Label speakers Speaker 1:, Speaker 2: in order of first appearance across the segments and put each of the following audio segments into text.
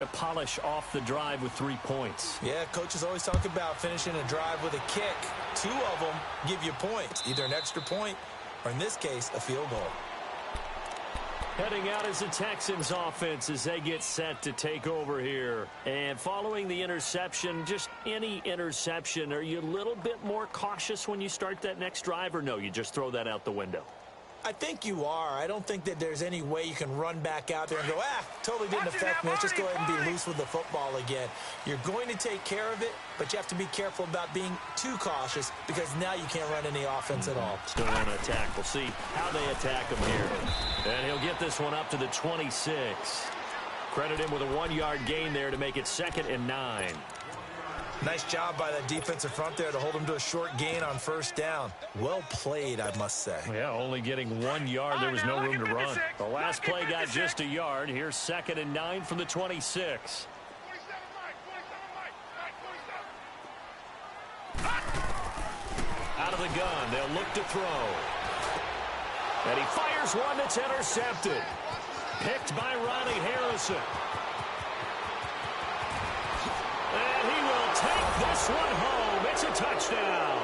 Speaker 1: To polish off the drive with 3 points.
Speaker 2: Yeah, coaches always talk about finishing a drive with a kick. 2 of them give you points, either an extra point or, in this case, a field goal.
Speaker 1: Heading out as the Texans offense as they get set to take over here. And following the interception, just any interception, are you a little bit more cautious when you start that next drive, or no, you just throw that out the window?
Speaker 2: I think you are. I don't think that there's any way you can run back out there and go, totally didn't affect me. Let's just go ahead and be loose with the football again. You're going to take care of it, but you have to be careful about being too cautious because now you can't run any offense at all.
Speaker 1: Still want to attack. We'll see how they attack him here. And he'll get this one up to the 26. Credit him with a 1-yard gain there to make it 2nd and 9.
Speaker 2: Nice job by that defensive front there to hold him to a short gain on 1st down. Well played, I must say.
Speaker 1: Yeah, only getting 1 yard. There was no room to run. The last play got just a yard. Here's 2nd and 9 from the 26. Out of the gun, they'll look to throw. And he fires one that's intercepted. Picked by Ronnie Harrison. And he will take this one home. It's a touchdown.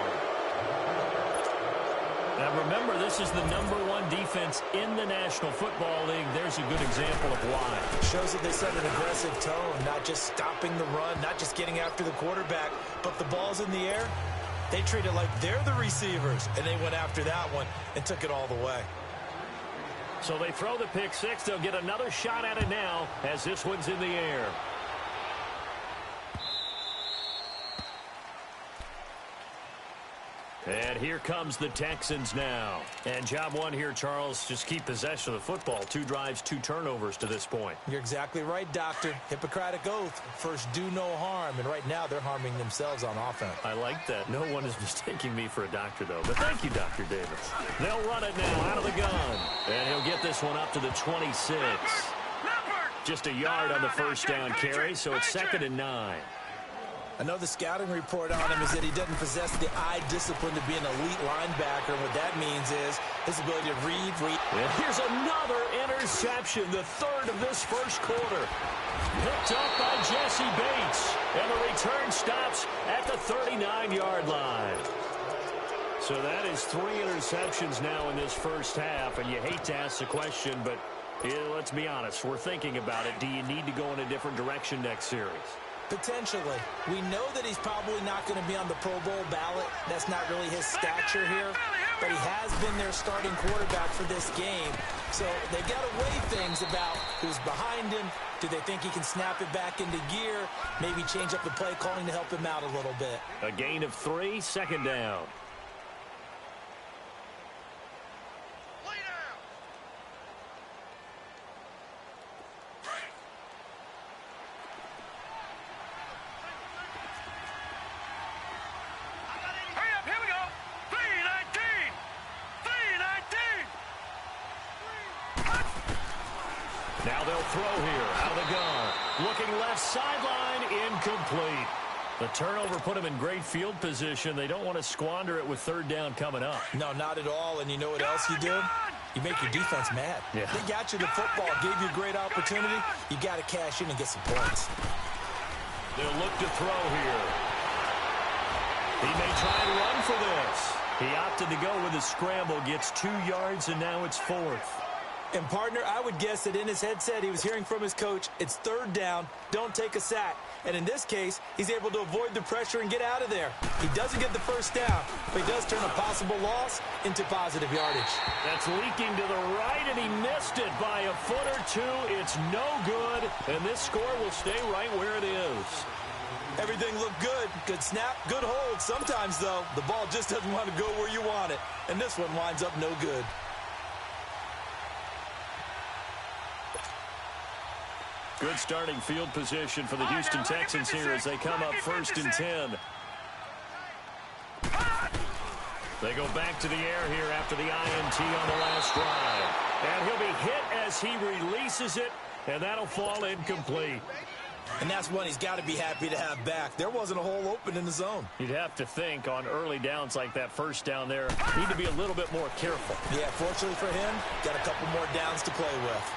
Speaker 1: Now remember, this is the #1 defense in the National Football League. There's a good example of why.
Speaker 2: Shows that they set an aggressive tone, not just stopping the run, not just getting after the quarterback, but the ball's in the air. They treat it like they're the receivers, and they went after that one and took it all the way.
Speaker 1: So they throw the pick six. They'll get another shot at it now as this one's in the air. And here comes the Texans now. And job one here, Charles, just keep possession of the football. 2 drives, 2 turnovers to this point.
Speaker 2: You're exactly right, Doctor. Hippocratic oath. First, do no harm. And right now, they're harming themselves on offense.
Speaker 1: I like that. No one is mistaking me for a doctor, though. But thank you, Dr. Davis. They'll run it now out of the gun. And he'll get this one up to the 26. Just a yard on the 1st down carry, so it's 2nd and 9.
Speaker 2: I know the scouting report on him is that he doesn't possess the eye discipline to be an elite linebacker. What that means is his ability to read.
Speaker 1: And here's another interception, the 3rd of this 1st quarter. Picked up by Jesse Bates. And the return stops at the 39-yard line. So that is 3 interceptions now in this 1st half. And you hate to ask the question, but let's be honest. We're thinking about it. Do you need to go in a different direction next series?
Speaker 2: Potentially. We know that he's probably not going to be on the Pro Bowl ballot. That's not really his stature here. But he has been their starting quarterback for this game. So they got to weigh things about who's behind him. Do they think he can snap it back into gear? Maybe change up the play calling to help him out a little bit.
Speaker 1: A gain of 3, 2nd down. Now they'll throw here out of the gun. Looking left sideline, incomplete. The turnover put him in great field position. They don't want to squander it with 3rd down coming up.
Speaker 2: No, not at all. And you know what else you do? You make your defense mad.
Speaker 1: Yeah.
Speaker 2: They got you the football, gave you a great opportunity. You got to cash in and get some points.
Speaker 1: They'll look to throw here. He may try and run for this. He opted to go with a scramble, gets 2 yards, and now it's 4th.
Speaker 2: And, partner, I would guess that in his headset he was hearing from his coach, it's 3rd down, don't take a sack. And in this case, he's able to avoid the pressure and get out of there. He doesn't get the 1st down, but he does turn a possible loss into positive yardage.
Speaker 1: That's leaking to the right, and he missed it by a foot or 2. It's no good, and this score will stay right where it is.
Speaker 2: Everything looked good. Good snap, good hold. Sometimes, though, the ball just doesn't want to go where you want it. And this one winds up no good.
Speaker 1: Good starting field position for the Houston Texans here as they come up 1st and 10. They go back to the air here after the INT on the last drive. And he'll be hit as he releases it, and that'll fall incomplete.
Speaker 2: And that's one he's got to be happy to have back. There wasn't a hole open in the zone.
Speaker 1: You'd have to think on early downs like that 1st down there, need to be a little bit more careful.
Speaker 2: Yeah, fortunately for him, got a couple more downs to play with.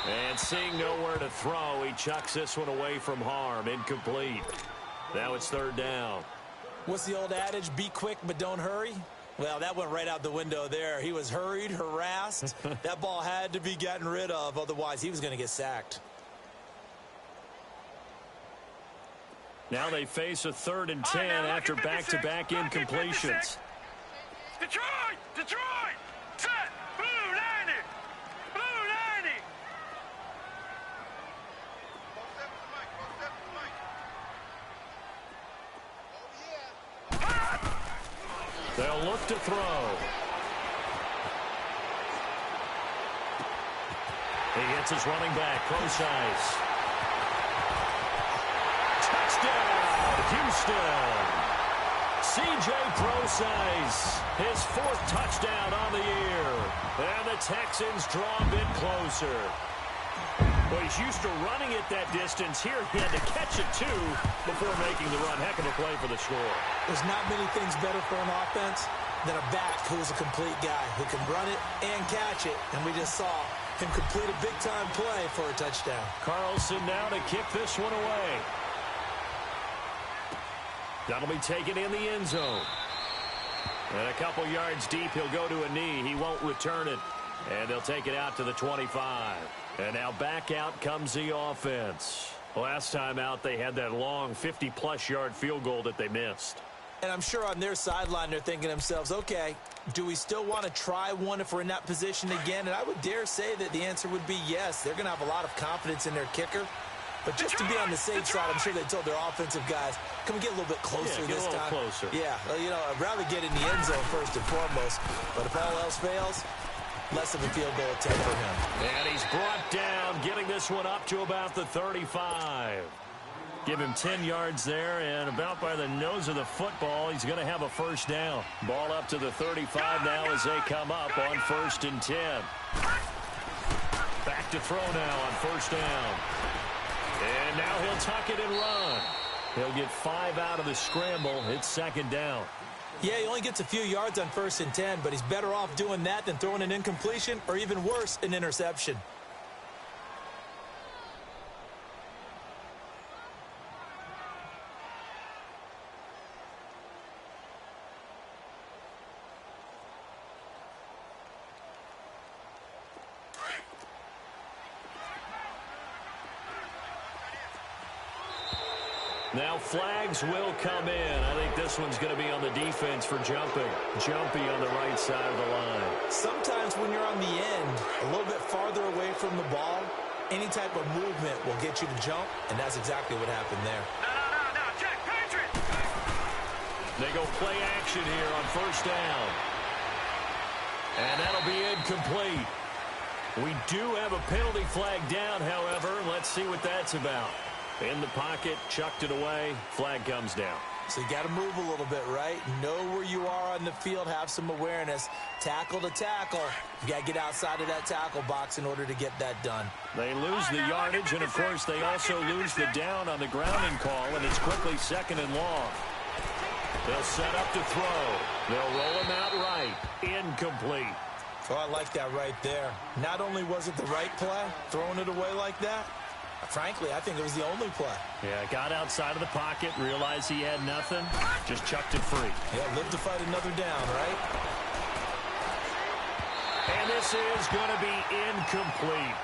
Speaker 1: And seeing nowhere to throw, he chucks this one away from harm. Incomplete. Now it's third down.
Speaker 2: What's the old adage? Be quick, but don't hurry. Well, that went right out the window there. He was hurried, harassed. That ball had to be gotten rid of. Otherwise, he was going to get sacked.
Speaker 1: Now they face a 3rd and 10 after back-to-back incompletions.
Speaker 3: Detroit! Detroit! Set! Blue 90! Blue 90!
Speaker 1: They'll look to throw. He hits his running back, Procise. Touchdown, Houston. C.J. Procise, his 4th touchdown on the year. And the Texans draw a bit closer. Well, he's used to running it that distance. Here he had to catch it, too, before making the run. Heck of a play for the score.
Speaker 2: There's not many things better for an offense than a back who's a complete guy who can run it and catch it. And we just saw him complete a big-time play for a touchdown.
Speaker 1: Carlson now to kick this one away. That'll be taken in the end zone. And a couple yards deep, he'll go to a knee. He won't return it. And they'll take it out to the 25. And now back out comes the offense. Last time out, they had that long 50-plus yard field goal that they missed.
Speaker 2: And I'm sure on their sideline, they're thinking to themselves, okay, do we still want to try one if we're in that position again? And I would dare say that the answer would be yes. They're going to have a lot of confidence in their kicker. But just to be on the safe side, I'm sure they told their offensive guys, can we get a little bit closer this time?
Speaker 1: Closer.
Speaker 2: Yeah, well, you know, I'd rather get in the end zone first and foremost. But if all else fails, less of a field goal attempt for him.
Speaker 1: And he's brought down, getting this one up to about the 35. Give him 10 yards there, and about by the nose of the football, he's going to have a first down. Ball up to the 35 now as they come up on 1st and 10. Back to throw now on 1st down. And now he'll tuck it and run. He'll get 5 out of the scramble. It's 2nd down.
Speaker 2: Yeah, he only gets a few yards on 1st and 10, but he's better off doing that than throwing an incompletion or even worse, an interception.
Speaker 1: Now flags will come in. I think this one's going to be on the defense for jumping. Jumpy on the right side of the line.
Speaker 2: Sometimes when you're on the end, a little bit farther away from the ball, any type of movement will get you to jump, and that's exactly what happened there.
Speaker 3: No, Jack Patrick!
Speaker 1: They go play action here on 1st down. And that'll be incomplete. We do have a penalty flag down, however. Let's see what that's about. In the pocket, chucked it away, flag comes down.
Speaker 2: So you got to move a little bit, right? Know where you are on the field, have some awareness. Tackle to tackle. You got to get outside of that tackle box in order to get that done.
Speaker 1: They lose the yardage, and of course they also lose the down on the grounding call, and it's quickly 2nd and long. They'll set up to throw. They'll roll him out right. Incomplete.
Speaker 2: Oh, I like that right there. Not only was it the right play, throwing it away like that, frankly, I think it was the only play.
Speaker 1: Yeah, got outside of the pocket, realized he had nothing, just chucked it free.
Speaker 2: Yeah, live to fight another down, right?
Speaker 1: And this is going to be incomplete.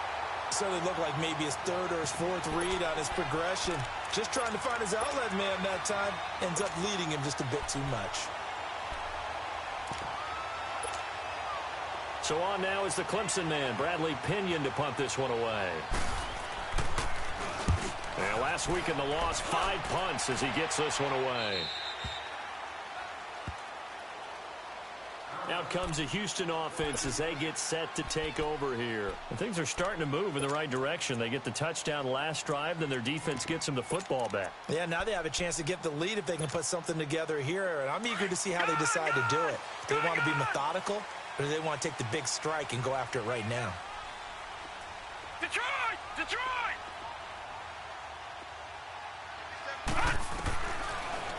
Speaker 2: Certainly looked like maybe his 3rd or his 4th read on his progression. Just trying to find his outlet man that time. Ends up leading him just a bit too much.
Speaker 1: So on now is the Clemson man, Bradley Pinion, to punt this one away. And last week in the loss, 5 punts as he gets this one away. Out comes the Houston offense as they get set to take over here. And things are starting to move in the right direction. They get the touchdown last drive, then their defense gets them the football back.
Speaker 2: Yeah, now they have a chance to get the lead if they can put something together here. And I'm eager to see how they decide to do it. Do they want to be methodical, or do they want to take the big strike and go after it right now?
Speaker 3: Detroit! Detroit!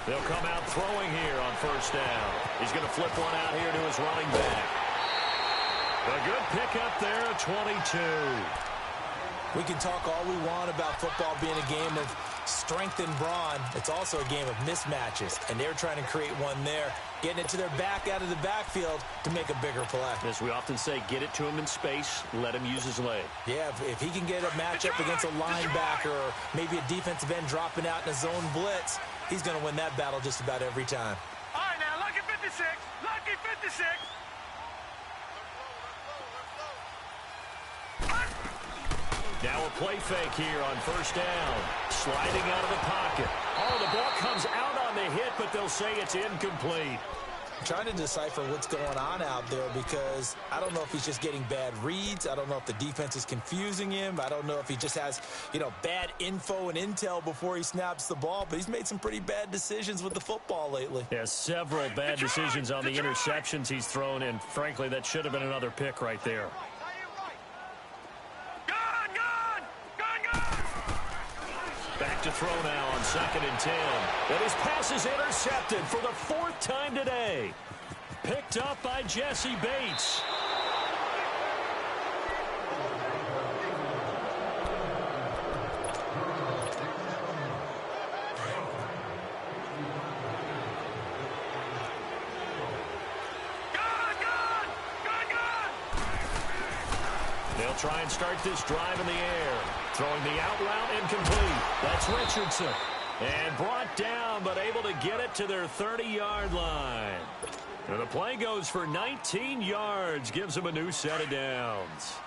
Speaker 1: They'll come out throwing here on 1st down. He's going to flip one out here to his running back. A good pickup there at 22.
Speaker 2: We can talk all we want about football being a game of strength and brawn. It's also a game of mismatches, and they're trying to create one there, getting it to their back out of the backfield to make a bigger play.
Speaker 1: As we often say, get it to him in space, let him use his leg.
Speaker 2: Yeah, if he can get a matchup against a linebacker or maybe a defensive end dropping out in a zone blitz, he's going to win that battle just about every time.
Speaker 3: All right, now, lucky 56. Lucky 56.
Speaker 1: Now a play fake here on first down. Sliding out of the pocket. Oh, the ball comes out on the hit, but they'll say it's incomplete.
Speaker 2: I'm trying to decipher what's going on out there because I don't know if he's just getting bad reads. I don't know if the defense is confusing him. I don't know if he just has, bad info and intel before he snaps the ball. But he's made some pretty bad decisions with the football lately.
Speaker 1: Yeah, several bad decisions on the interceptions he's thrown, and frankly, that should have been another pick right there. Back to throw now on 2nd and 10. And his pass is intercepted for the 4th time today. Picked up by Jesse Bates. They'll try and start this drive in the air. Throwing the out route incomplete. That's Richardson. And brought down, but able to get it to their 30-yard line. And the play goes for 19 yards. Gives them a new set of downs.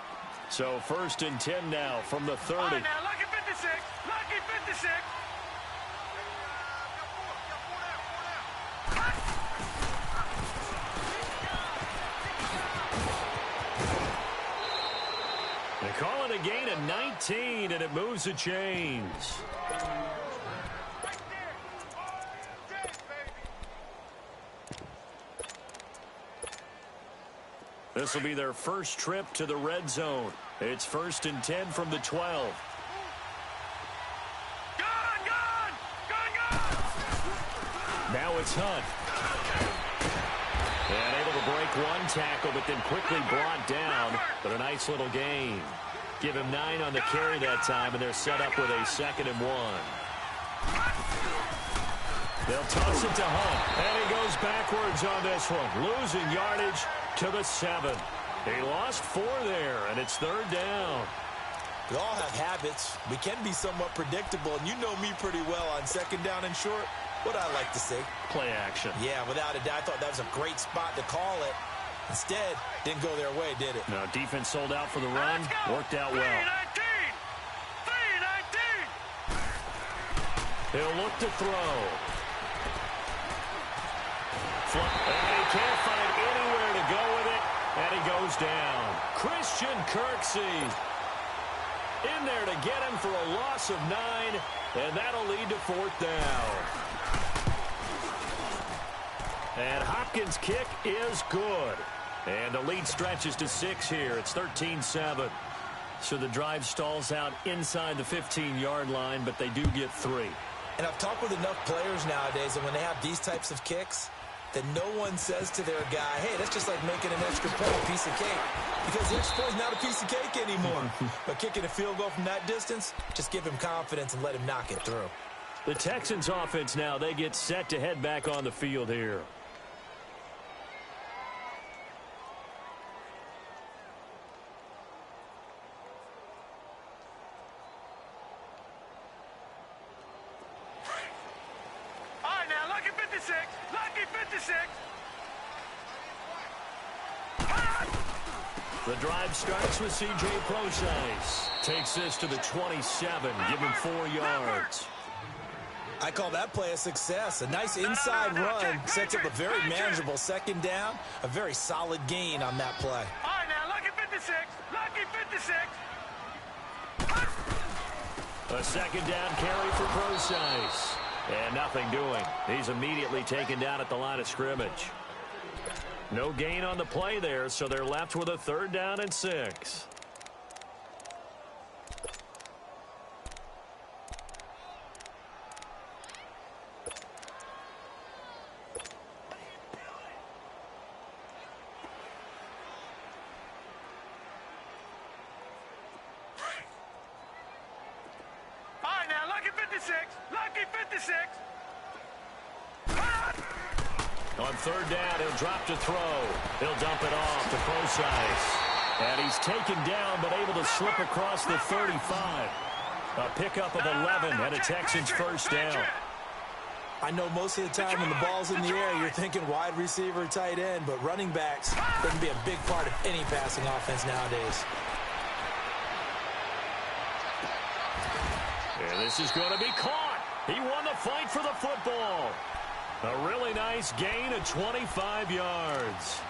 Speaker 1: So 1st and 10 now from the 30.
Speaker 3: All right, now, lucky 56. Lucky 56.
Speaker 1: They call it a gain of 19, and it moves the chains. This will be their first trip to the red zone. It's 1st and 10 from the 12. Now it's Hunt. And able to break one tackle, but then quickly brought down. But a nice little gain. Give him 9 on the carry that time, and they're set up with a 2nd and 1. They'll toss it to Hunt. And he goes backwards on this one. Losing yardage to the 7. He lost 4 there, and it's 3rd down.
Speaker 2: We all have habits. We can be somewhat predictable, and you know me pretty well on 2nd down and short. What I like to say.
Speaker 1: Play action.
Speaker 2: Yeah, without a doubt. I thought that was a great spot to call it. Instead, didn't go their way, did it?
Speaker 1: No, defense sold out for the run. Worked out well.
Speaker 3: 3-19.
Speaker 1: He'll look to throw. And he can't find anywhere to go with it. And he goes down. Christian Kirksey in there to get him for a loss of 9. And that'll lead to 4th down. And Hopkins' kick is good. And the lead stretches to 6 here. It's 13-7. So the drive stalls out inside the 15-yard line, but they do get 3.
Speaker 2: And I've talked with enough players nowadays, and when they have these types of kicks, that no one says to their guy, hey, that's just like making an extra point, a piece of cake. Because the extra point is not a piece of cake anymore. But kicking a field goal from that distance, just give him confidence and let him knock it through.
Speaker 1: The Texans offense now, they get set to head back on the field here.
Speaker 3: All right, now, lucky 56. Lucky 56.
Speaker 1: The drive starts with C.J. Procise. Takes this to the 27. Give him 4 yards.
Speaker 2: I call that play a success. A nice inside run sets up a very manageable 2nd down. A very solid gain on that play.
Speaker 3: All right, now, lucky 56. Lucky 56.
Speaker 1: A 2nd down carry for Procise. And nothing doing. He's immediately taken down at the line of scrimmage. No gain on the play there, so they're left with a 3rd down and 6.
Speaker 3: 56. Lucky 56.
Speaker 1: On third down, he'll drop to throw. He'll dump it off to Procise. And he's taken down, but able to slip across the 35. A pickup of 11 and a Texans first down.
Speaker 2: I know most of the time when the ball's in the air, you're thinking wide receiver, tight end, but running backs can be a big part of any passing offense nowadays.
Speaker 1: And this is going to be caught. He won the fight for the football. A really nice gain of 25 yards.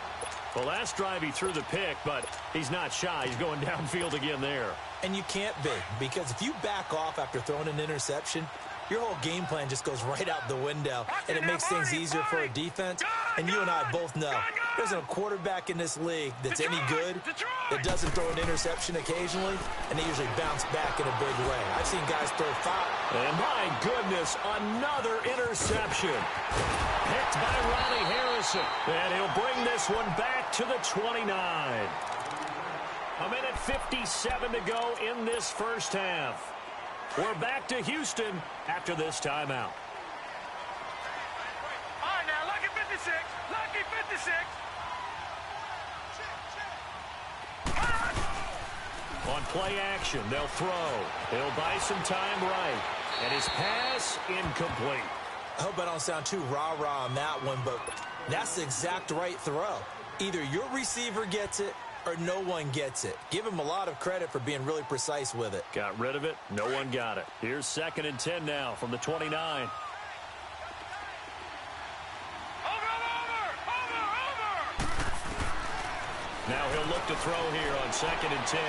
Speaker 1: The last drive he threw the pick, but he's not shy. He's going downfield again there.
Speaker 2: And you can't be, because if you back off after throwing an interception, your whole game plan just goes right out the window, and it makes things easier for a defense. And you and I both know there's a quarterback in this league that's any good that doesn't throw an interception occasionally, and they usually bounce back in a big way. I've seen guys throw 5.
Speaker 1: And my goodness, another interception. Picked by Ronnie Harrison. And he'll bring this one back to the 29. A minute 57 to go in this first half. We're back to Houston after this timeout.
Speaker 3: All right, now, lucky 56. Lucky 56.
Speaker 1: On play action, they'll throw. He'll buy some time right. And his pass incomplete.
Speaker 2: I hope I don't sound too rah-rah on that one, but that's the exact right throw. Either your receiver gets it or no one gets it. Give him a lot of credit for being really precise with it.
Speaker 1: Got rid of it. No one got it. Here's 2nd and 10 now from the 29. Now he'll look to throw here on 2nd and 10.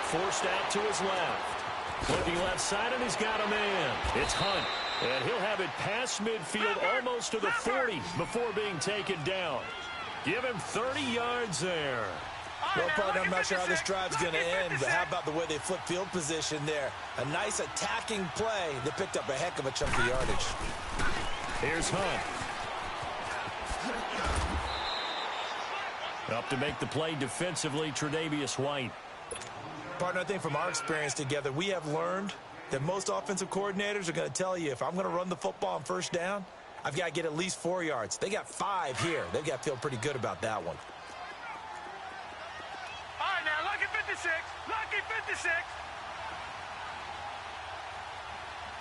Speaker 1: Forced out to his left. Looking left side, and he's got a man. It's Hunt. And he'll have it past midfield almost to the 40 before being taken down. Give him 30 yards there.
Speaker 2: Well, partner, I'm not sure how this drive's going to end, but how about the way they flip field position there? A nice attacking play that picked up a heck of a chunk of yardage.
Speaker 1: Here's Hunt. Up to make the play defensively, Tre'Davious White.
Speaker 2: Partner, I think from our experience together, we have learned that most offensive coordinators are going to tell you, if I'm going to run the football on first down, I've got to get at least 4 yards. They got 5 here. They've got to feel pretty good about that one.
Speaker 3: All right, now, lucky 56. Lucky 56.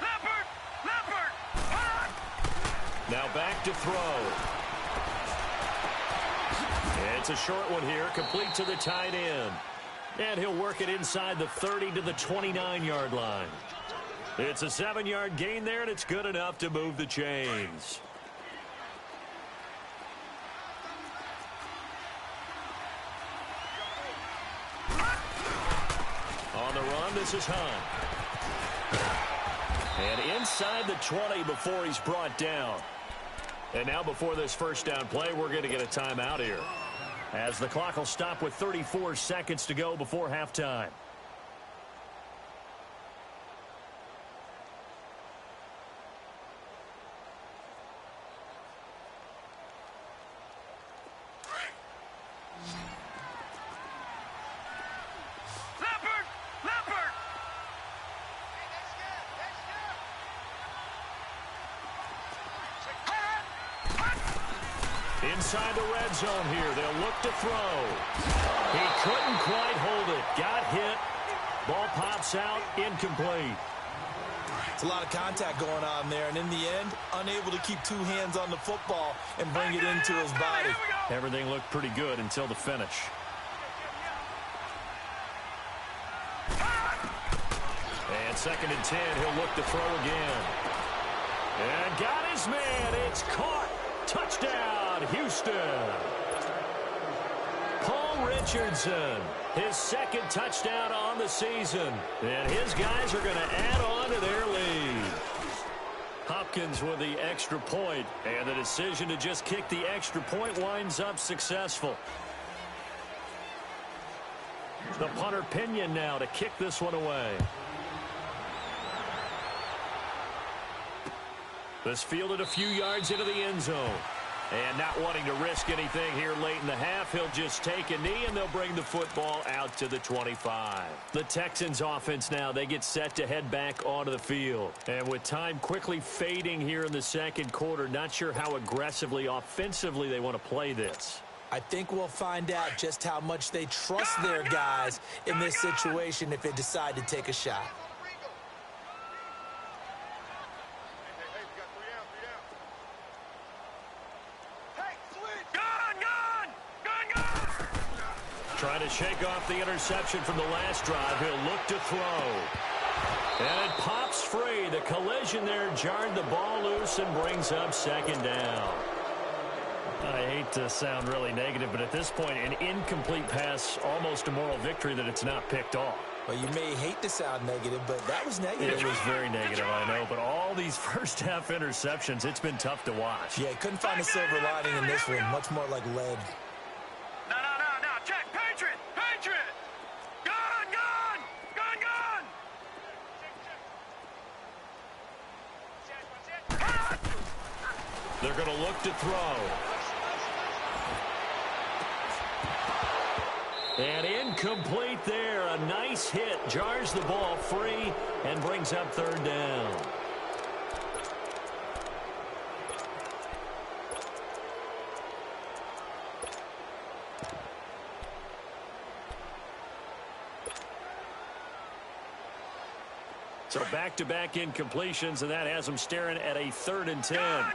Speaker 3: Leopard.
Speaker 1: Now back to throw. It's a short one here, complete to the tight end. And he'll work it inside the 30 to the 29-yard line. It's a 7-yard gain there, and it's good enough to move the chains. On the run, this is Hunt. And inside the 20 before he's brought down. And now before this first down play, we're going to get a timeout here, as the clock will stop with 34 seconds to go before halftime. Inside the red zone here, they'll look to throw. He couldn't quite hold it. Got hit. Ball pops out, incomplete.
Speaker 2: It's a lot of contact going on there, and in the end, unable to keep 2 hands on the football and bring it into his body.
Speaker 1: Everything looked pretty good until the finish. And 2nd and 10, he'll look to throw again. And got his man. It's caught. Touchdown, Houston. Paul Richardson, his 2nd touchdown on the season. And his guys are going to add on to their lead. Hopkins with the extra point, and the decision to just kick the extra point winds up successful. The punter Pinion now to kick this one away. This fielded a few yards into the end zone. And not wanting to risk anything here late in the half, he'll just take a knee, and they'll bring the football out to the 25. The Texans offense now, they get set to head back onto the field. And with time quickly fading here in the second quarter, not sure how aggressively, offensively they want to play this.
Speaker 2: I think we'll find out just how much they trust their guys in this situation if they decide to take a shot.
Speaker 1: Trying to shake off the interception from the last drive. He'll look to throw. And it pops free. The collision there jarred the ball loose and brings up second down. I hate to sound really negative, but at this point, an incomplete pass, almost a moral victory that it's not picked off.
Speaker 2: Well, you may hate to sound negative, but that was negative.
Speaker 1: It was very negative, I know, but all these first-half interceptions, it's been tough to watch.
Speaker 2: Yeah, couldn't find a silver lining in this one. Much more like lead.
Speaker 3: No. Check. Patriot. Gun.
Speaker 1: They're going to look to throw. And incomplete there. A nice hit. Jars the ball free and brings up third down. So back-to-back incompletions, and that has them staring at a 3rd and 10.
Speaker 3: Gun.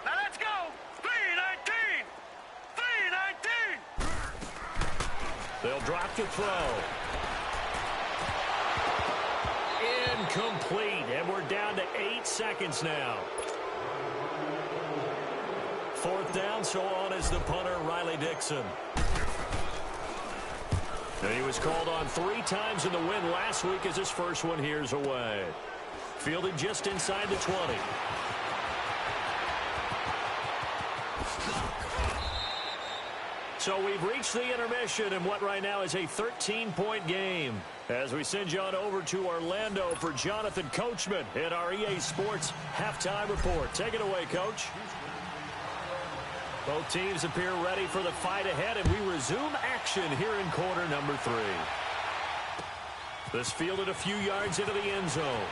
Speaker 3: Now let's go. 3-19.
Speaker 1: They'll drop to throw. Incomplete, and we're down to 8 seconds now. 4th down, so on is the punter, Riley Dixon. And he was called on 3 times in the win last week as his first one here's away. Fielded just inside the 20. So we've reached the intermission in what right now is a 13-point game. As we send you on over to Orlando for Jonathan Coachman in our EA Sports Halftime Report. Take it away, Coach. Both teams appear ready for the fight ahead, and we resume action here in quarter number 3. This fielded a few yards into the end zone.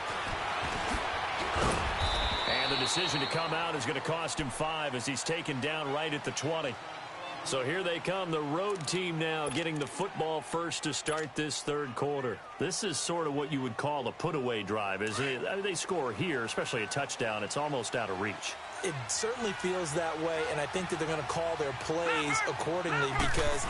Speaker 1: And the decision to come out is going to cost him 5 as he's taken down right at the 20. So here they come, the road team now getting the football first to start this 3rd quarter. This is sort of what you would call a put-away drive, isn't it? I mean, they score here, especially a touchdown. It's almost out of reach.
Speaker 2: It certainly feels that way, and I think that they're going to call their plays accordingly because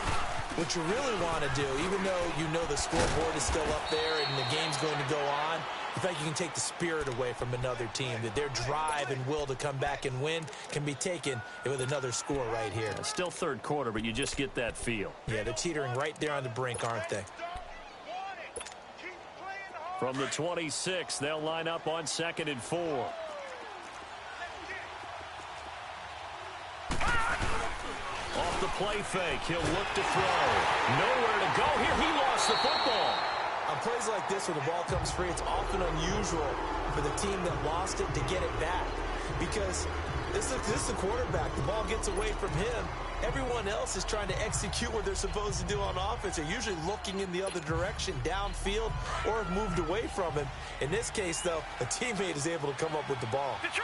Speaker 2: what you really want to do, even though you know the scoreboard is still up there and the game's going to go on, in fact, you can take the spirit away from another team, that their drive and will to come back and win can be taken with another score right here.
Speaker 1: It's still 3rd quarter, but you just get that feel.
Speaker 2: Yeah, they're teetering right there on the brink, aren't they?
Speaker 1: From the 26, they'll line up on 2nd and 4. Off the play fake, he'll look to throw. Nowhere to go here. He lost the football.
Speaker 2: On plays like this where the ball comes free, it's often unusual for the team that lost it to get it back. Because this is the quarterback. The ball gets away from him. Everyone else is trying to execute what they're supposed to do on offense. They're usually looking in the other direction, downfield, or have moved away from him. In this case, though, a teammate is able to come up with the ball.
Speaker 3: Detroit!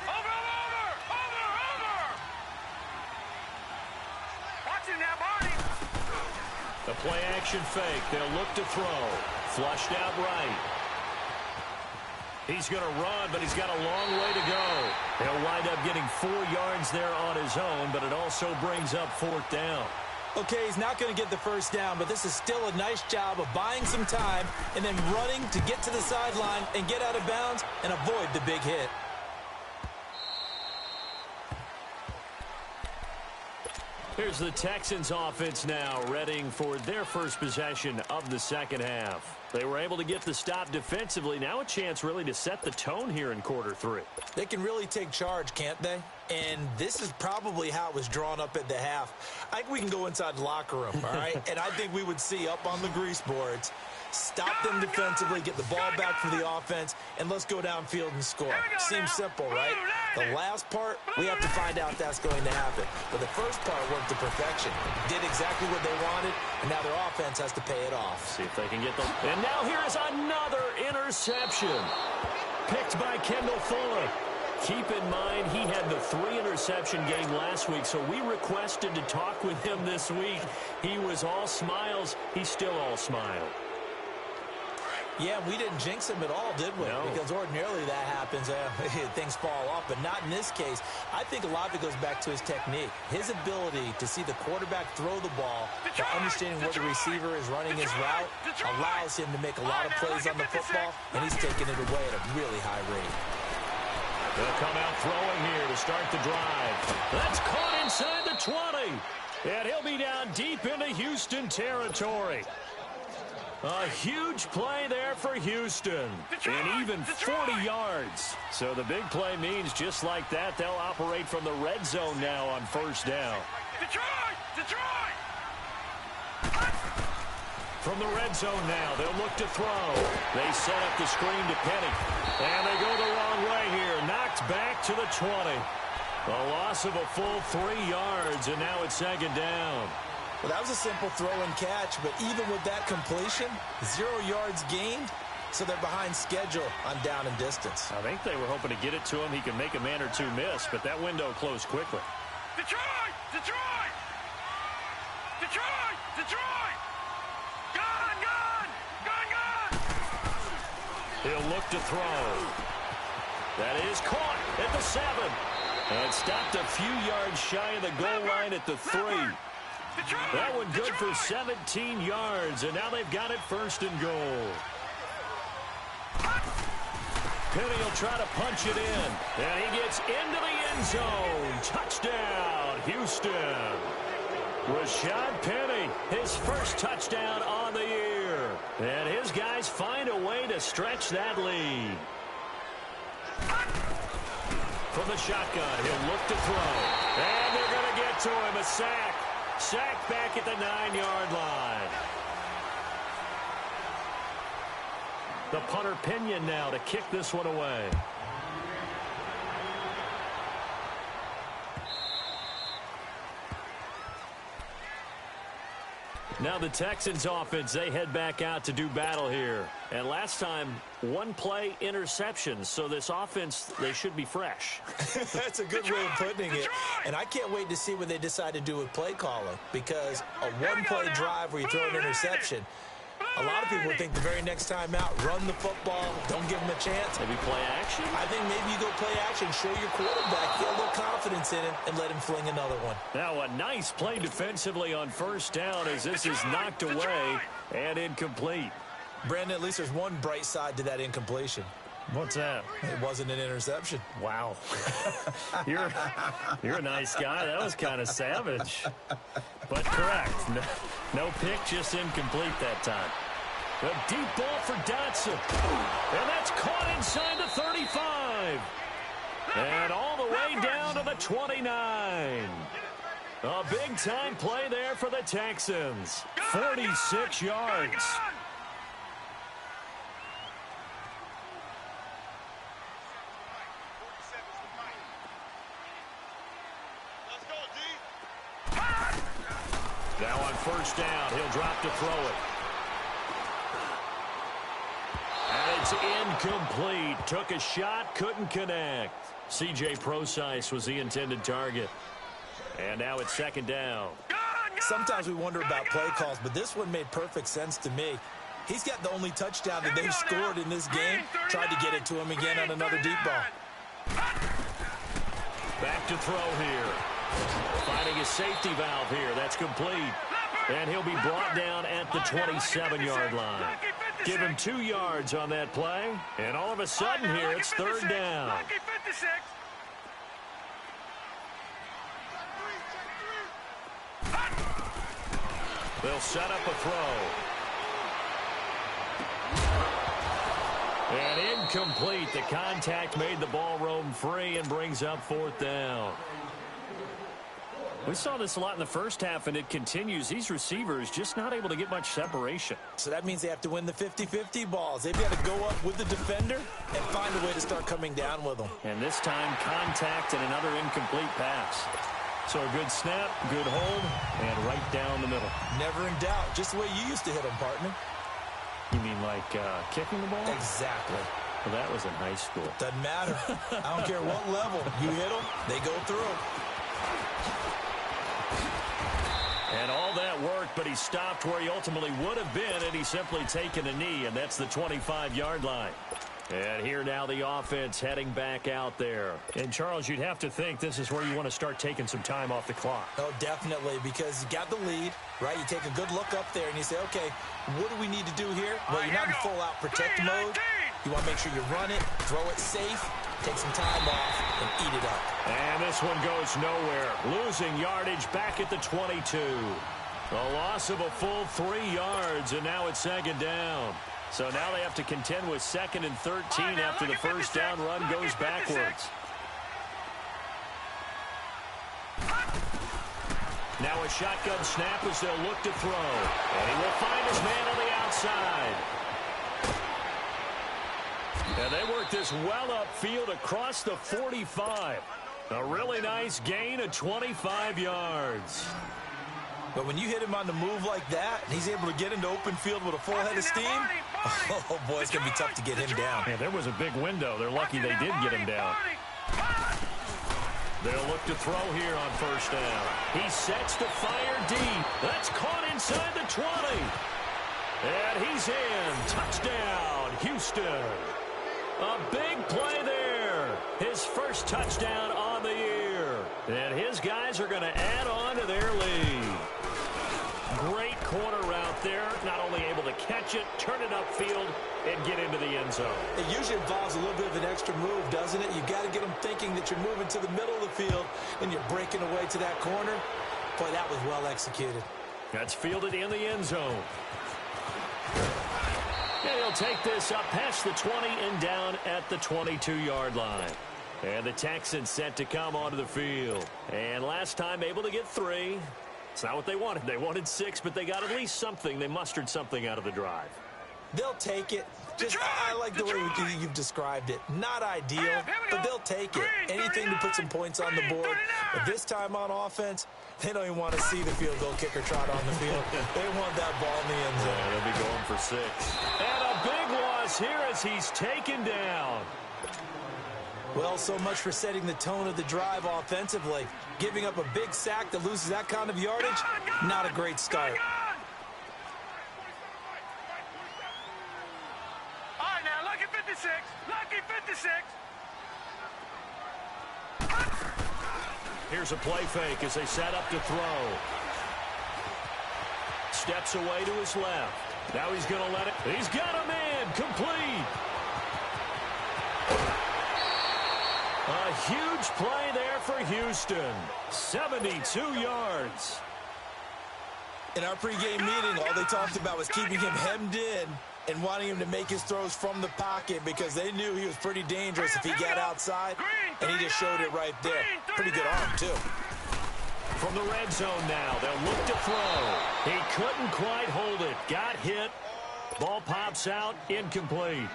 Speaker 3: Over! Watch it now, Barney!
Speaker 1: The play action fake. They'll look to throw. Flushed out right. He's going to run, but he's got a long way to go. He'll wind up getting 4 yards there on his own, but it also brings up 4th down.
Speaker 2: Okay, he's not going to get the first down, but this is still a nice job of buying some time and then running to get to the sideline and get out of bounds and avoid the big hit.
Speaker 1: Here's the Texans offense now, readying for their first possession of the second half. They were able to get the stop defensively. Now a chance really to set the tone here in quarter 3.
Speaker 2: They can really take charge, can't they? And this is probably how it was drawn up at the half. I think we can go inside the locker room, all right? And I think we would see up on the grease boards Stop them defensively, get the ball back for the offense, and let's go downfield and score. Seems simple, right? The last part, we have to find out if that's going to happen. But the first part worked to perfection. Did exactly what they wanted, and now their offense has to pay it off.
Speaker 1: See if they can get the... And now here is another interception. Picked by Kendall Fuller. Keep in mind, he had the 3-interception game last week, so we requested to talk with him this week. He was all smiles. He's still all smile.
Speaker 2: Yeah, we didn't jinx him at all, did we?
Speaker 1: No.
Speaker 2: Because ordinarily that happens, things fall off, but not in this case. I think a lot of it goes back to his technique. His ability to see the quarterback throw the ball, to understanding where the receiver is running his route, allows him to make a lot of plays on the football, and he's taking it away at a really high rate.
Speaker 1: They'll come out throwing here to start the drive. That's caught inside the 20. And he'll be down deep into Houston territory. A huge play there for Houston. And even 40 yards. So the big play means just like that, they'll operate from the red zone now on first down.
Speaker 3: Detroit!
Speaker 1: From the red zone now, they'll look to throw. They set up the screen to Penny. And they go the wrong way here. Knocked back to the 20. A loss of a full 3 yards, and now it's second down.
Speaker 2: Well, that was a simple throw and catch, but even with that completion, 0 yards gained, so they're behind schedule on down and distance.
Speaker 1: I think they were hoping to get it to him. He could make a man or two miss, but that window closed quickly.
Speaker 3: Detroit! Gone!
Speaker 1: He'll look to throw. That is caught at the 7. And stopped a few yards shy of the goal line at the 3. That one good for 17 yards, and now they've got it first and goal. Penny will try to punch it in, and he gets into the end zone. Touchdown, Houston. Rashad Penny, his first touchdown on the year. And his guys find a way to stretch that lead. From the shotgun, he'll look to throw. And they're going to get to him, a sack. Sack back at the 9-yard line. The punter Pinion now to kick this one away. Now the Texans offense, they head back out to do battle here. And last time, 1 play interception. So this offense, they should be fresh.
Speaker 2: That's a good way of putting it. And I can't wait to see what they decide to do with play calling. Because a 1-play drive where you throw an interception, a lot of people would think the very next time out, run the football, don't give them a chance.
Speaker 1: Maybe play action?
Speaker 2: I think maybe you go play action, show your quarterback, get a little confidence in him, and let him fling another one.
Speaker 1: Now a nice play defensively on first down as this is knocked away and incomplete.
Speaker 2: Brandon, at least there's one bright side to that incompletion.
Speaker 1: What's that?
Speaker 2: It wasn't an interception.
Speaker 1: Wow. You're a nice guy. That was kind of savage. But correct. No pick, just incomplete that time. A deep ball for Dotson. And that's caught inside the 35. And all the way down to the 29. A big-time play there for the Texans. 46 yards. Now on first down, he'll drop to throw it. And it's incomplete. Took a shot, couldn't connect. C.J. Prosise was the intended target. And now it's second down.
Speaker 2: Sometimes we wonder about play calls, but this one made perfect sense to me. He's got the only touchdown that they've scored in this game. Tried to get it to him again on another deep ball.
Speaker 1: Back to throw here. Finding a safety valve here. That's complete. And he'll be brought down at the 27-yard line. Give him 2 yards on that play. And all of a sudden here, it's third down. They'll set up a throw. And incomplete. The contact made the ball roam free and brings up fourth down. We saw this a lot in the first half, and it continues. These receivers just not able to get much separation.
Speaker 2: So that means they have to win the 50-50 balls. They've got to go up with the defender and find a way to start coming down with them.
Speaker 1: And this time, contact and another incomplete pass. So a good snap, good hold, and right down the middle.
Speaker 2: Never in doubt. Just the way you used to hit them, partner.
Speaker 1: You mean like kicking the ball?
Speaker 2: Exactly.
Speaker 1: Well, that was in high school.
Speaker 2: Doesn't matter. I don't care what level. You hit them, they go through.
Speaker 1: And all that work, but he stopped where he ultimately would have been, and he's simply taken a knee, and that's the 25-yard line. And here now the offense heading back out there. And, Charles, you'd have to think this is where you want to start taking some time off the clock.
Speaker 2: Oh, definitely, because you got the lead, right? You take a good look up there, and you say, okay, what do we need to do here? Well, you're not in full-out protect mode. You want to make sure you run it, throw it safe, take some time off, and eat it up.
Speaker 1: And this one goes nowhere. Losing yardage back at the 22. A loss of a full 3 yards, and now it's second down. So now they have to contend with 2nd and 13 after the first down run goes backwards. Now a shotgun snap as they'll look to throw. And he will find his man on the outside. And they work this well upfield across the 45. A really nice gain of 25 yards.
Speaker 2: But when you hit him on the move like that, and he's able to get into open field with a full head of steam, oh, boy, it's going to be tough to get him down.
Speaker 1: Yeah, there was a big window. They're lucky they did get him down. They'll look to throw here on first down. He sets to fire deep. That's caught inside the 20. And he's in. Touchdown, Houston. A big play there. His first touchdown on the year. And his guys are going to add on to their lead. Great corner route there. Not only able to catch it, turn it upfield, and get into the end zone.
Speaker 2: It usually involves a little bit of an extra move, doesn't it? You've got to get them thinking that you're moving to the middle of the field and you're breaking away to that corner. Boy, that was well executed.
Speaker 1: That's fielded in the end zone. And he'll take this up past the 20 and down at the 22-yard line. And the Texans set to come onto the field. And last time able to get 3. It's not what they wanted. They wanted 6, but they got at least something. They mustered something out of the drive.
Speaker 2: They'll take it. I like the way you've described it. Not ideal, but they'll take it. Anything to put some points on the board. But this time on offense, they don't even want to see the field goal kicker trot on the field. They want that ball in the end zone.
Speaker 1: Yeah, they'll be going for 6. And a big loss here as he's taken down.
Speaker 2: Well, so much for setting the tone of the drive offensively. Giving up a big sack that loses that kind of yardage, not a great start.
Speaker 3: All right, now, lucky 56. Lucky 56.
Speaker 1: Here's a play fake as they set up to throw. Steps away to his left. Now he's going to let it. He's got a man. Complete. A huge play there for Houston. 72 yards.
Speaker 2: In our pregame meeting, all they talked about was keeping him hemmed in and wanting him to make his throws from the pocket because they knew he was pretty dangerous if he got outside, and he just showed it right there. Pretty good arm, too.
Speaker 1: From the red zone now, they'll look to throw. He couldn't quite hold it. Got hit. Ball pops out. Incomplete.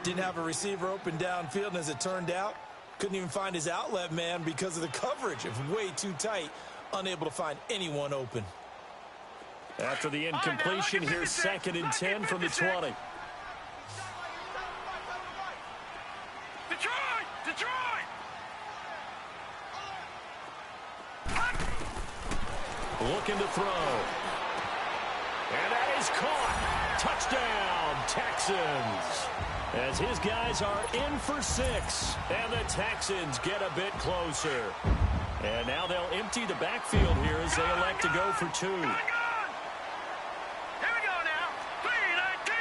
Speaker 2: Didn't have a receiver open downfield, and as it turned out, couldn't even find his outlet man because of the coverage. It was way too tight, unable to find anyone open.
Speaker 1: After the incompletion, here's 2nd and 10 from the 20.
Speaker 3: Detroit!
Speaker 1: Looking to throw. And that is caught. Touchdown, Texans. As his guys are in for 6. And the Texans get a bit closer. And now they'll empty the backfield here as they elect to go for 2.
Speaker 3: Here we go now. 3-19.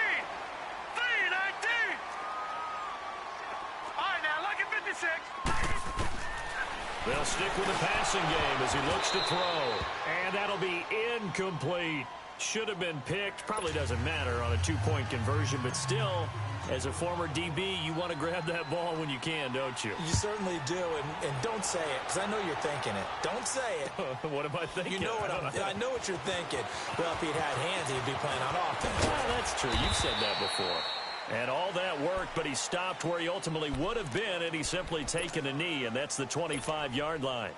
Speaker 3: All right, now, lucky 56.
Speaker 1: They'll stick with the passing game as he looks to throw. And that'll be incomplete. Should have been picked. Probably doesn't matter on a two-point conversion, but still, as a former DB, you want to grab that ball when you can, don't you?
Speaker 2: You certainly do, and don't say it, because I know you're thinking it. Don't say it.
Speaker 1: What am I thinking?
Speaker 2: You know what I know what you're thinking. Well, if he'd had hands, he'd be playing on offense.
Speaker 1: Well, that's true. You've said that before. And all that worked, but he stopped where he ultimately would have been, and he's simply taken a knee, and that's the 25-yard line.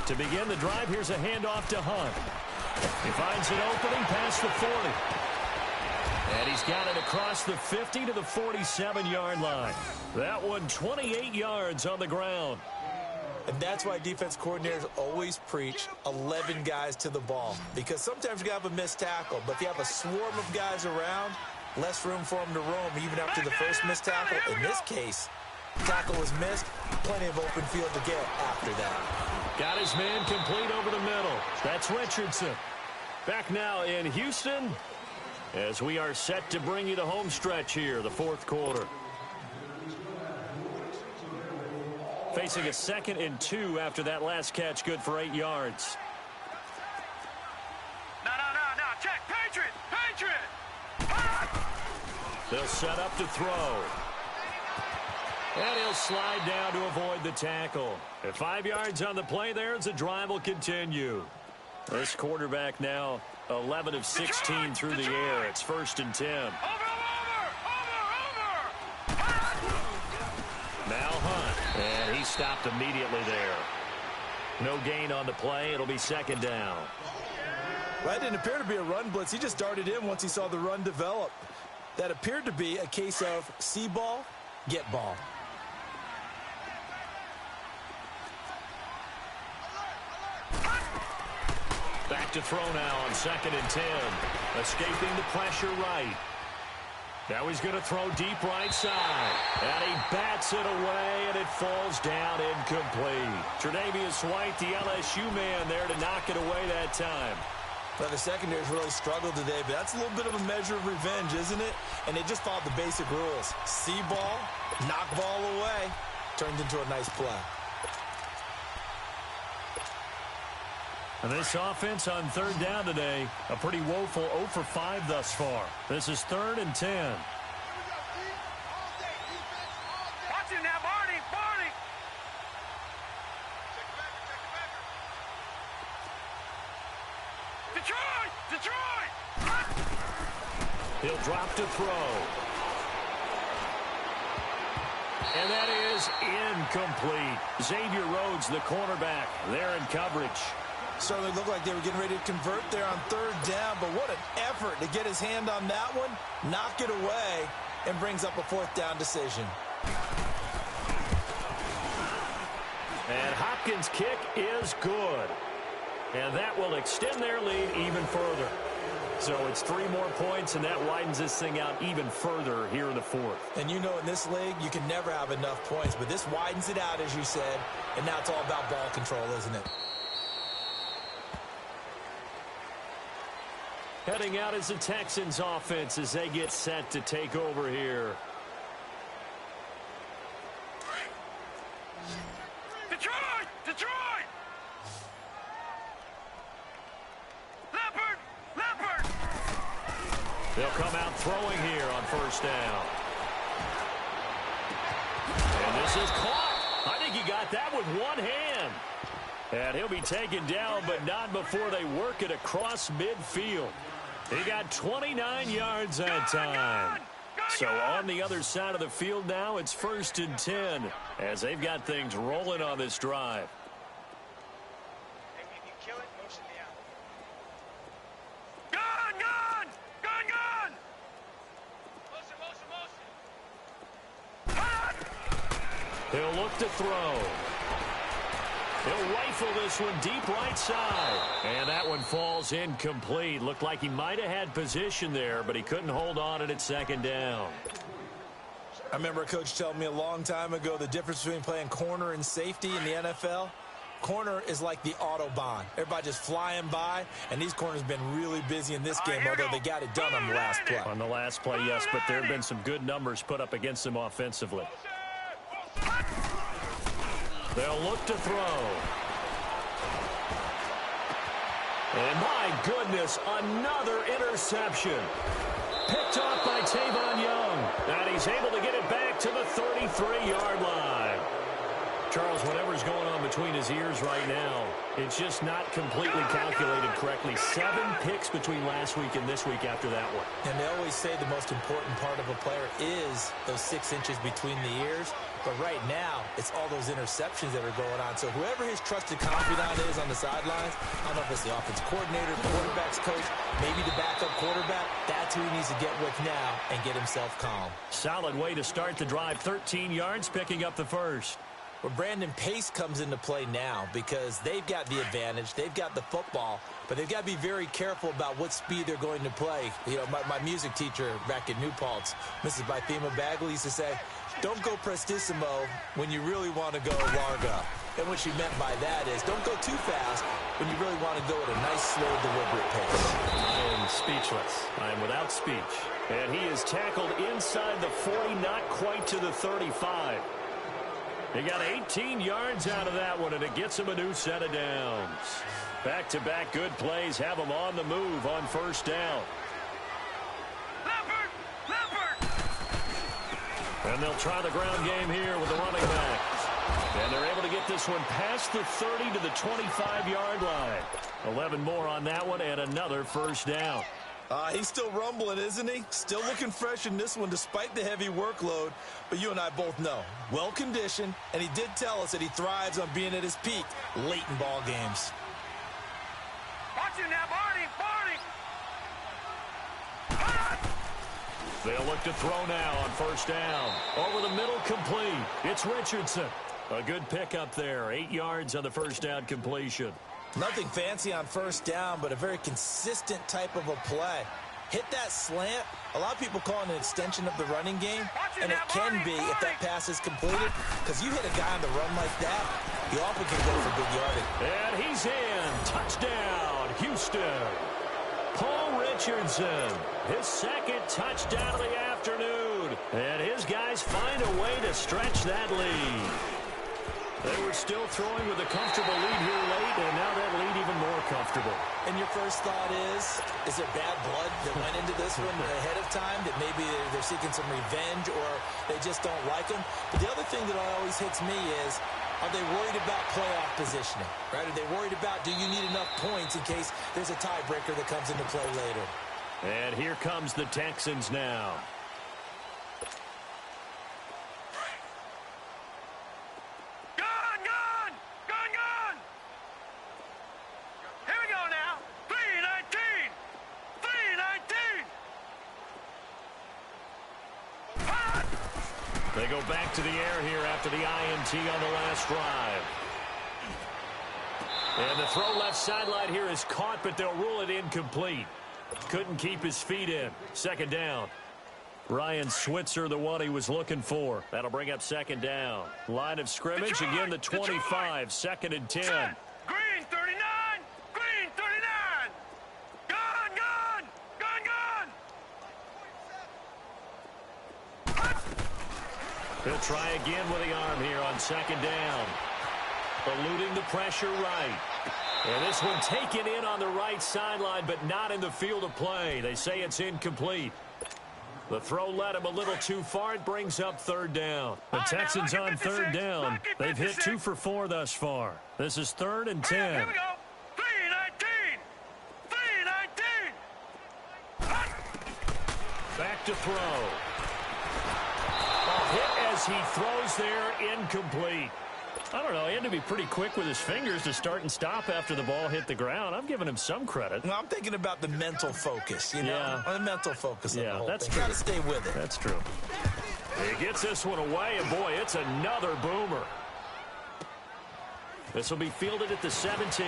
Speaker 1: To begin the drive, here's a handoff to Hunt. He finds an opening past the 40. And he's got it across the 50 to the 47-yard line. That one 28 yards on the ground.
Speaker 2: And that's why defense coordinators always preach 11 guys to the ball. Because sometimes you have a missed tackle, but if you have a swarm of guys around, less room for them to roam even after the first missed tackle. In this case, tackle was missed, plenty of open field to get after that.
Speaker 1: Got his man complete over the middle. That's Richardson. Back now in Houston as we are set to bring you the home stretch here, the fourth quarter. Facing a 2nd and 2 after that last catch, good for 8 yards.
Speaker 3: No. Check. Patriot.
Speaker 1: They'll set up to throw. And he'll slide down to avoid the tackle. At 5 yards on the play there as the drive will continue. This quarterback now 11 of 16 through the air. It's 1st and 10.
Speaker 3: Over.
Speaker 1: Now Hunt. And he stopped immediately there. No gain on the play. It'll be 2nd down.
Speaker 2: Well, that didn't appear to be a run blitz. He just darted in once he saw the run develop. That appeared to be a case of see ball, get ball.
Speaker 1: Back to throw now on 2nd and 10. Escaping the pressure right. Now he's going to throw deep right side. And he bats it away, and it falls down incomplete. Tre'Davious White, the LSU man there to knock it away that time.
Speaker 2: Well, the secondary's really struggled today, but that's a little bit of a measure of revenge, isn't it? And they just followed the basic rules. See ball, knock ball away. Turned into a nice play.
Speaker 1: And this offense on 3rd down today, a pretty woeful 0 for 5 thus far. This is 3rd and 10.
Speaker 3: Watch it now, Barney. Detroit.
Speaker 1: He'll drop to throw. And that is incomplete. Xavier Rhodes, the cornerback, there in coverage.
Speaker 2: Certainly looked like they were getting ready to convert there on 3rd down, but what an effort to get his hand on that one, knock it away, and brings up a 4th down decision.
Speaker 1: And Hopkins' kick is good. And that will extend their lead even further. So it's 3 more points, and that widens this thing out even further here in the 4th.
Speaker 2: And you know in this league, you can never have enough points, but this widens it out, as you said, and now it's all about ball control, isn't it?
Speaker 1: Heading out is the Texans offense as they get set to take over here.
Speaker 3: Detroit! Leopard!
Speaker 1: They'll come out throwing here on 1st down. And this is caught. I think he got that with one hand. And he'll be taken down, but not before they work it across midfield. He got 29 yards that time. So on the other side of the field now, it's 1st and 10 as they've got things rolling on this drive. He'll look to throw. He'll rifle this one deep right side. And that one falls incomplete. Looked like he might have had position there, but he couldn't hold on at 2nd down.
Speaker 2: I remember a coach telling me a long time ago the difference between playing corner and safety in the NFL. Corner is like the Autobahn. Everybody just flying by, and these corners have been really busy in this game, although they got it done on the last play.
Speaker 1: On the last play, yes, but there have been some good numbers put up against them offensively. They'll look to throw. And my goodness, another interception. Picked off by Tavon Young. And he's able to get it back to the 33-yard line. Charles, whatever's going on between his ears right now, it's just not completely calculated correctly. 7 picks between last week and this week after that one.
Speaker 2: And they always say the most important part of a player is those 6 inches between the ears. But right now, it's all those interceptions that are going on. So whoever his trusted confidant is on the sidelines, I don't know if it's the offense coordinator, the quarterback's coach, maybe the backup quarterback, that's who he needs to get with now and get himself calm.
Speaker 1: Solid way to start the drive. 13 yards, picking up the first.
Speaker 2: Well, Brandon, pace comes into play now because they've got the advantage. They've got the football, but they've got to be very careful about what speed they're going to play. You know, my music teacher back in New Paltz, Mrs. Bythema Bagley, used to say, don't go prestissimo when you really want to go larga. And what she meant by that is don't go too fast when you really want to go at a nice, slow, deliberate pace.
Speaker 1: I am speechless. I am without speech. And he is tackled inside the 40, not quite to the 35. He got 18 yards out of that one, and it gets him a new set of downs. Back-to-back good plays have him on the move on first down. And they'll try the ground game here with the running back. And they're able to get this one past the 30 to the 25-yard line. 11 more on that one and another first down.
Speaker 2: He's still rumbling, isn't he? Still looking fresh in this one despite the heavy workload. But you and I both know, well-conditioned, and he did tell us that he thrives on being at his peak late in ball games.
Speaker 3: Watch him now, Barney!
Speaker 1: They'll look to throw now on first down. Over the middle, complete. It's Richardson. A good pickup there. 8 yards on the first down completion.
Speaker 2: Nothing fancy on first down, but a very consistent type of a play. Hit that slant. A lot of people call it an extension of the running game, and it can be if that pass is completed, because you hit a guy on the run like that, he often can go for good yardage.
Speaker 1: And he's in. Touchdown, Houston. Paul Richardson, his second touchdown of the afternoon. And his guys find a way to stretch that lead. They were still throwing with a comfortable lead here late, and now that lead even more comfortable.
Speaker 2: And your first thought is there bad blood that went into this one ahead of time, that maybe they're seeking some revenge or they just don't like him? But the other thing that always hits me is, are they worried about playoff positioning? Right? Are they worried about, do you need enough points in case there's a tiebreaker that comes into play later?
Speaker 1: And here comes the Texans now. They go back to the air here after the INT on the last drive. And the throw left sideline here is caught, but they'll rule it incomplete. Couldn't keep his feet in. Second down. Ryan Switzer, the one he was looking for. That'll bring up second down. Line of scrimmage, again the 25, second and 10.
Speaker 3: Green 39! Green 39! Gun!
Speaker 1: He'll try again with the arm here on second down. Eluding the pressure right. And this one taken in on the right sideline, but not in the field of play. They say it's incomplete. The throw led him a little too far. It brings up third down. The Texans on third down. They've hit 2 for 4 thus far. This is third and 10.
Speaker 3: Here we go. 3-19. 3-19.
Speaker 1: Back to throw. A hit as he throws there, incomplete. I don't know. He had to be pretty quick with his fingers to start and stop after the ball hit the ground. I'm giving him some credit.
Speaker 2: Well, I'm thinking about the mental focus, you know? The mental focus of the whole
Speaker 1: that's
Speaker 2: thing.
Speaker 1: true.
Speaker 2: Got to stay with it.
Speaker 1: That's true. He gets this one away, and boy, it's another boomer. This will be fielded at the 17.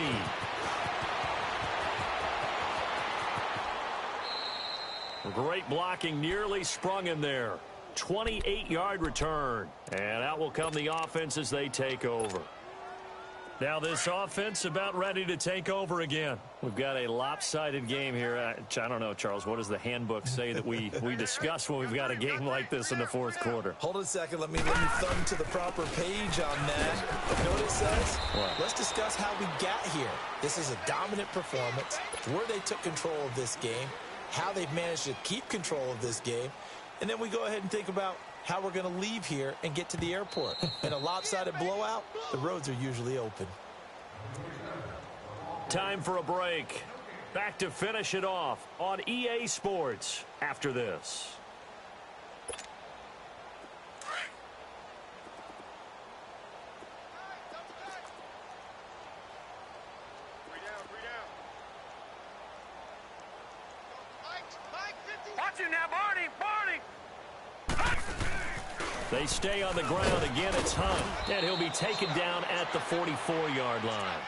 Speaker 1: Great blocking, nearly sprung him there. 28-yard return. And out will come the offense as they take over. Now this offense about ready to take over again. We've got a lopsided game here. I don't know, Charles, what does the handbook say that we discuss when we've got a game like this in the fourth quarter?
Speaker 2: Hold on a second. Let me thumb to the proper page on that. You know what it says?
Speaker 1: What?
Speaker 2: Let's discuss how we got here. This is a dominant performance, where they took control of this game, how they've managed to keep control of this game, and then we go ahead and think about how we're going to leave here and get to the airport. In a lopsided blowout, the roads are usually open.
Speaker 1: Time for a break. Back to finish it off on EA Sports after this.
Speaker 3: Watch him now, Barney!
Speaker 1: They stay on the ground. Again, it's Hunt. And he'll be taken down at the 44-yard line.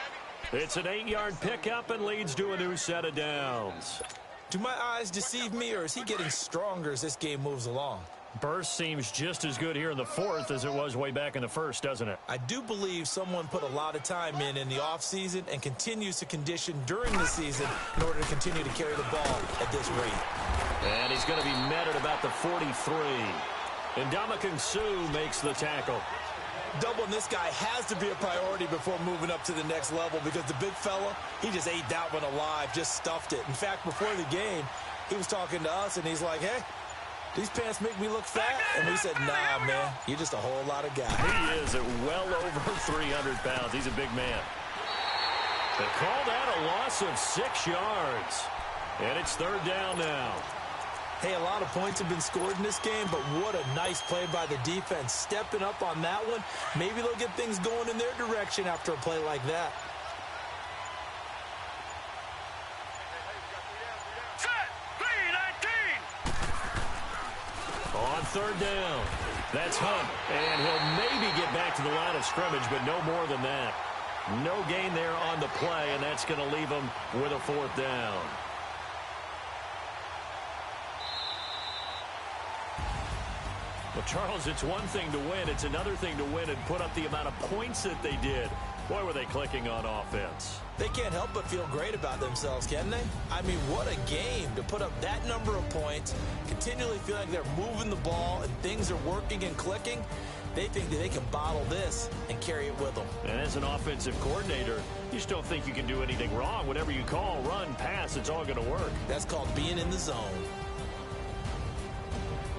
Speaker 1: It's an 8-yard pickup and leads to a new set of downs.
Speaker 2: Do my eyes deceive me, or is he getting stronger as this game moves along?
Speaker 1: Burst seems just as good here in the fourth as it was way back in the first, doesn't it?
Speaker 2: I do believe someone put a lot of time in the offseason and continues to condition during the season in order to continue to carry the ball at this rate.
Speaker 1: And he's going to be met at about the 43. And Ndamukong Suh makes the tackle.
Speaker 2: Doubling this guy has to be a priority before moving up to the next level, because the big fella, he just ate that one alive, just stuffed it. In fact, before the game, he was talking to us, and he's like, hey, these pants make me look fat? And we said, nah, man, you're just a whole lot of guy.
Speaker 1: He is at well over 300 pounds. He's a big man. They call that a loss of 6 yards. And it's third down now.
Speaker 2: Hey, a lot of points have been scored in this game, but what a nice play by the defense. Stepping up on that one. Maybe they'll get things going in their direction after a play like that.
Speaker 3: Set! 3-19!
Speaker 1: On third down. That's Hunt. And he'll maybe get back to the line of scrimmage, but no more than that. No gain there on the play, and that's going to leave him with a fourth down. Well, Charles, it's one thing to win. It's another thing to win and put up the amount of points that they did. Boy, were they clicking on offense.
Speaker 2: They can't help but feel great about themselves, can they? I mean, what a game to put up that number of points, continually feel like they're moving the ball and things are working and clicking. They think that they can bottle this and carry it with them.
Speaker 1: And as an offensive coordinator, you just don't think you can do anything wrong. Whatever you call, run, pass, it's all going to work.
Speaker 2: That's called being in the zone.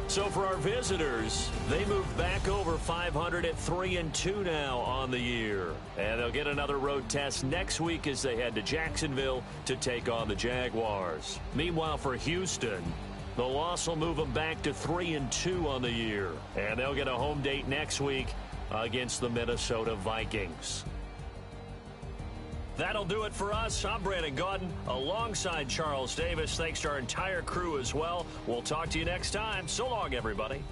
Speaker 1: So for our visitors, they move back over 500 at 3-2 now on the year. And they'll get another road test next week as they head to Jacksonville to take on the Jaguars. Meanwhile, for Houston, the loss will move them back to 3-2 on the year. And they'll get a home date next week against the Minnesota Vikings. That'll do it for us. I'm Brandon Gaudin alongside Charles Davis. Thanks to our entire crew as well. We'll talk to you next time. So long, everybody.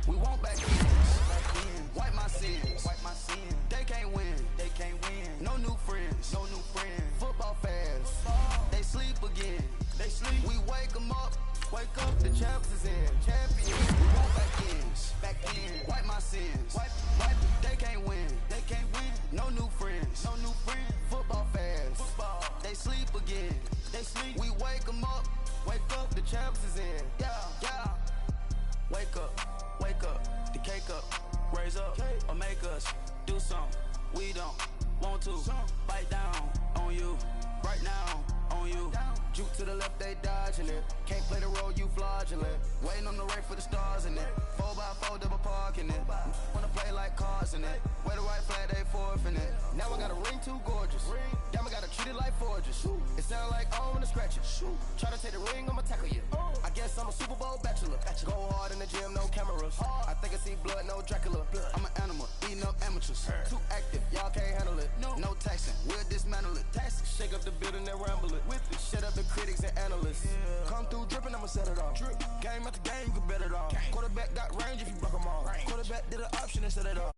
Speaker 4: We want back in. Wipe my sins. They can't win. No new friends. Football fans. They sleep again. We wake them up. The champs is in. Champions. We want back in. Wipe my sins. They can't win. No new friends. Football fans. They sleep again. We wake them up. The champs is in. Yeah. Wake up, the cake up, raise up, or make us do something we don't want to. Bite down on you, right now on you. Juke to the left, they dodging it. Can't play the role, you fraudulent. Waiting on the race for the stars in it. 4x4 double parking it. Wanna play like cars in it. Wear the right flag, they forfeit it. Now I got a ring too gorgeous. Damn, I gotta treat it like forges. It sound like I don't wanna scratch it. Shoot. Try to take the ring, I'ma tackle you. I guess I'm a Super Bowl bachelor. Go hard in the gym, no cameras. I think I see blood, no Dracula. I'm an animal, eating up amateurs. Too active, y'all can't handle it. No taxing, we'll dismantle it. Shake up the building and ramble it. Shut up the critics and analysts. Come through dripping, I'ma set it off. Game after game, you can bet it all. Quarterback got range if you block them all. Quarterback did an option and set it off.